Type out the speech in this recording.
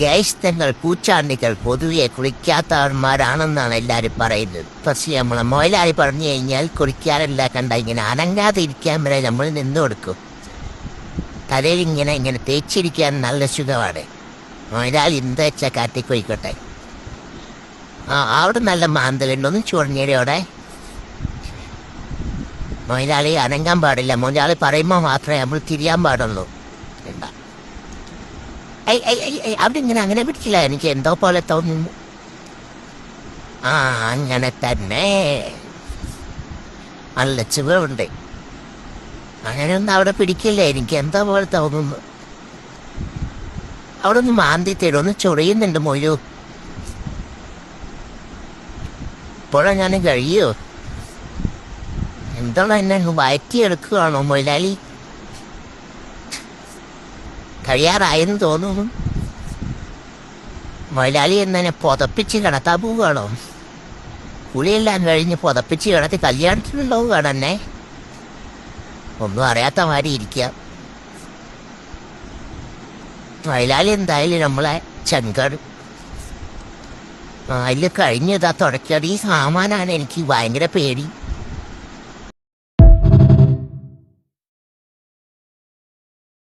ഗൈസ്തങ്ങൾ പൂച്ചാണ്ടികൾ പൊതുവെ കുളിക്കാത്തവന്മാരാണെന്നാണ് എല്ലാവരും പറയുന്നത്. പക്ഷേ നമ്മളെ മൊയിലാളി പറഞ്ഞു കഴിഞ്ഞാൽ കുളിക്കാറില്ല കണ്ട ഇങ്ങനെ അനങ്ങാതെ ഇരിക്കാൻ വരെ നമ്മൾ നിന്ന് കൊടുക്കും. തലയിൽ ഇങ്ങനെ ഇങ്ങനെ തേച്ചിരിക്കാൻ നല്ല സുഖമാണ്. മൊയിലാളി എന്താ വെച്ചാൽ കാട്ടിക്കൊയ്ക്കോട്ടെ. അവിടെ നല്ല മാന്തലുണ്ടോന്ന് ചുവഞ്ഞേരോടെ. മൊയിലാളി അനങ്ങാൻ പാടില്ല. മൊയിലാളി പറയുമ്പോൾ മാത്രമേ നമ്മൾ തിരിയാൻ പാടുള്ളൂ. എന്താ അവിടെ ഇങ്ങനെ അങ്ങനെ പിടിച്ചില്ല, എനിക്ക് എന്തോ പോലെ തോന്നുന്നു. അങ്ങനെ തന്നെ നല്ല സുഖമുണ്ട്. അങ്ങനെയൊന്നും അവിടെ പിടിക്കില്ല, എനിക്ക് എന്തോ പോലെ തോന്നുന്നു. അവിടെ ഒന്ന് മാന്തി തരും, ഒന്ന് ചൊറിയുന്നുണ്ട് മൊയ്യു. ഇപ്പോഴെങ്ങാനും കഴിയോ? എന്താണ് എന്നെ വയറ്റിയെടുക്കുകയാണോ മൊയിലാളി? കഴിയാറായെന്ന് തോന്നുന്നു. മൊയിലാളി എന്നെ പുതപ്പിച്ച് കിടത്താൻ പോവുകയാണോ? കുളിയെല്ലാം കഴിഞ്ഞ് പുതപ്പിച്ച് കിടത്തി കല്യാണത്തിനുണ്ടാവുകയാണ് എന്നെ. ഒന്നും അറിയാത്ത മാതിരി ഇരിക്കുക. മൊയിലാളി എന്തായാലും നമ്മളെ ചങ്കട് അതിൽ കഴിഞ്ഞതാ തുടക്കടി. ഈ സാമാനാണ് എനിക്ക് ഭയങ്കര പേടി.